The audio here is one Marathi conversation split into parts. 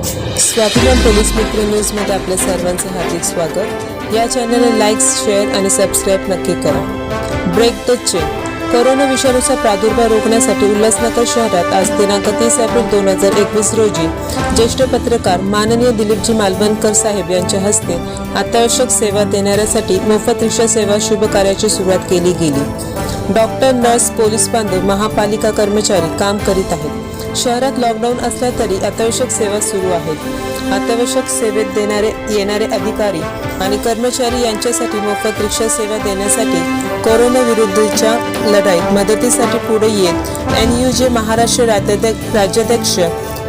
स्वाभिमान पोलीस मित्र न्यूजमध्ये आपल्या सर्वांचं हार्दिक स्वागत। या चॅनलला लाईक, शेअर आणि सबस्क्राईब नक्की करा। Break the chain. कोरोना विषाणूचा प्रादुर्भाव रोखण्यासाठी उल्हासनगर शहरात आज दिनांक 30 एप्रिल 2021 रोजी ज्येष्ठ पत्रकार माननीय दिलीपजी मालवणकर साहेब यांच्या हस्ते अत्यावश्यक सेवा देणाऱ्यांसाठी मोफत रिक्षा सेवा शुभ कार्याची सुरुवात केली गेली। डॉक्टर, नर्स, पोलीस बांधव, महापालिका कर्मचारी काम करीत आहेत। शहरात लॉकडाऊन असला तरी अत्यावश्यक सेवा सुरू आहेत। अत्यावश्यक सेवेत येणारे अधिकारी आणि कर्मचारी यांच्यासाठी मोफत रिक्षा सेवा देण्यासाठी कोरोना विरुद्धच्या लढाईत मदतीसाठी पुढे येत NUJ महाराष्ट्र राज्याध्यक्ष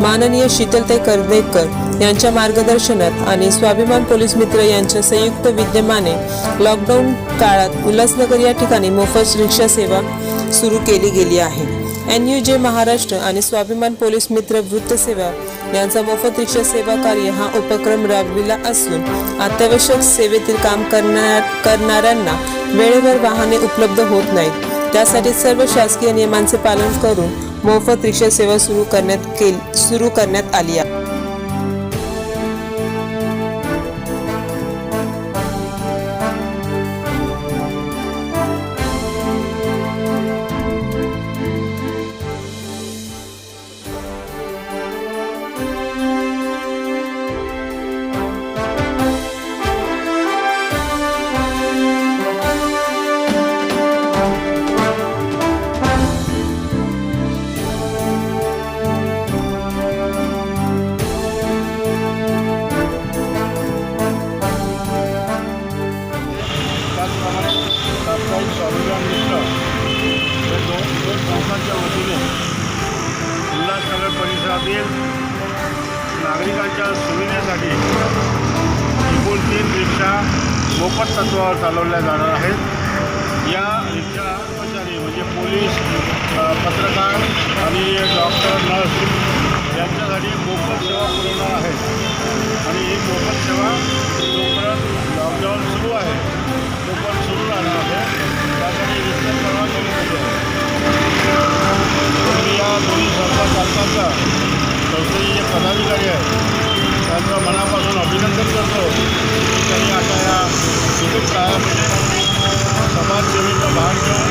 माननीय शीतलताई करदेकर यांच्या मार्गदर्शनात आणि स्वाभिमान पोलीस मित्र यांच्या संयुक्त विद्यमाने लॉकडाऊन काळात उल्हासनगर या ठिकाणी मोफत रिक्षा सेवा सुरू केली गेली आहे। NUJ महाराष्ट्र आणि स्वाभिमान पोलीस मित्र वृत्त सेवा यांचा मोफत रिक्षा सेवा कार्य हा उपक्रम राबविला असून अत्यावश्यक सेवेतील काम करणाऱ्यांना वेळेवर वाहने उपलब्ध होत नाहीत। त्यासाठी सर्व शासकीय नियमांचे पालन करून मोफत रिक्षा सेवा सुरू करण्यात आली आहे। स्वाभिमान मित्र या दोन संस्थांच्या वतीने उल्हासनगर परिसरातील नागरिकांच्या सुविधेसाठी एकूण 3 रिक्षा मोफत तत्त्वावर चालवल्या जाणार आहेत। या रिक्षा कर्मचारी म्हणजे पोलीस, पत्रकार आणि डॉक्टर, नर्स यांच्यासाठी मोफत सेवा पुरवणार आहेत आणि ही मोफत सेवा जोपर्यंत लॉकडाऊन सुरू आहे तोपर्यंत सुरू राहणार आहे। त्यासाठी विस्तृत परवाना केली पाहिजे। या दोन्ही संस्था चालकांचा संस्थेचे जे पदाधिकारी आहेत त्यांचं मनापासून अभिनंदन करतो। त्यांनी आता या सुखद काळामध्ये समाजसेवेचा भाग घेऊन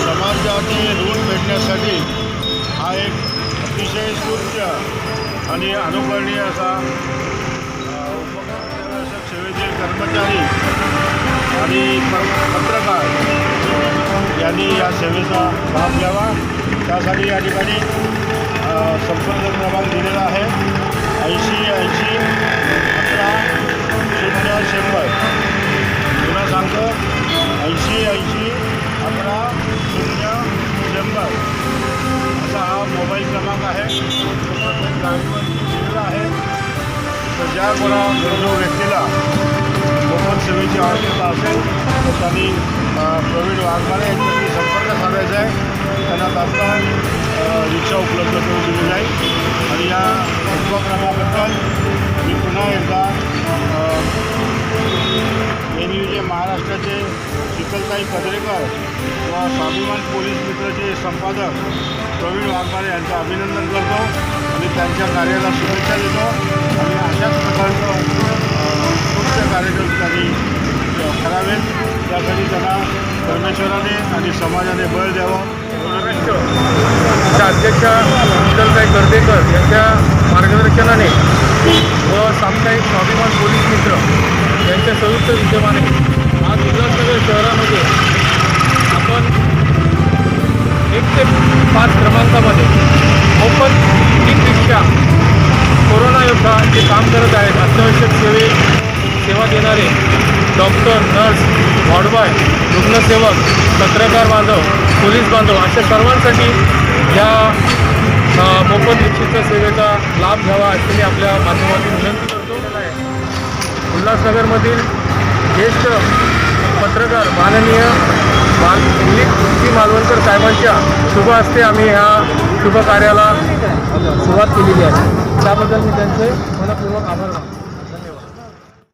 समाजाचे ऋण फेडण्यासाठी हा एक अतिशय स्तुत्य आणि अनुकरणीय असा अत्यावश्यक सेवेतील कर्मचारी आणि पत्रकार यांनी या सेवेचा लाभ घ्यावा। त्यासाठी या ठिकाणी संपर्क क्रमांक दिलेला आहे 80 80 11 0 100। पुन्हा सांगतो 80 80 11 0 100 असा हा मोबाईल क्रमांक आहे। गाडीवर दिलेला आहे। तर ज्या कोणा गरजू व्यक्तीला मोफत सेवेची आवश्यकता असेल तर त्यांनी प्रवीण वाघमारे यांच्याशी संपर्क साधायचा आहे। त्यांना तात्काळ रिक्षा उपलब्ध करून दिली जाईल आणि या उपक्रमाबद्दल मी पुन्हा एकदा NUJ महाराष्ट्राचे शीतलताई करदेकर व स्वाभिमान पोलीस मित्रचे संपादक प्रवीण वाघमारे यांचं अभिनंदन करतो आणि त्यांच्या कार्याला शुभेच्छा देतो आणि अशाच प्रकारचं पुढचे कार्यक्रम त्यांनी करावेत त्यासाठी त्यांना परमेश्वराने आणि समाजाने बळ द्यावं। महाराष्ट्र अध्यक्ष शीतलताई करदेकर यांच्या मार्गदर्शनाने व साप्ताहिक स्वाभिमान पोलीस मित्र यांच्या संयुक्त विद्यमाने आज उल्हासनगर शहरामध्ये आपण 1 ते 5 क्रमांकामध्ये मोफत 3 रिक्षा कोरोना योद्धा जे काम करत आहेत, अत्यावश्यक सेवा देणारे डॉक्टर, नर्स, वॉर्डबॉय, रुग्णसेवक, पत्रकार बांधव, पोलीस बांधव अशा सर्वांसाठी या मोफत रिक्षेच्या सेवेचा लाभ घ्यावा अशी मी आपल्या माध्यमातून विनंती करतो। उल्हासनगरमधील ज्येष्ठ पत्रकार माननीय दिलीपजी मालवणकर साहेबांच्या शुभ हस्ते आम्ही ह्या शुभ कार्याला सुरुवात केलेली आहे। त्याबद्दल मी त्यांचे मनपूर्वक आभार मानतो।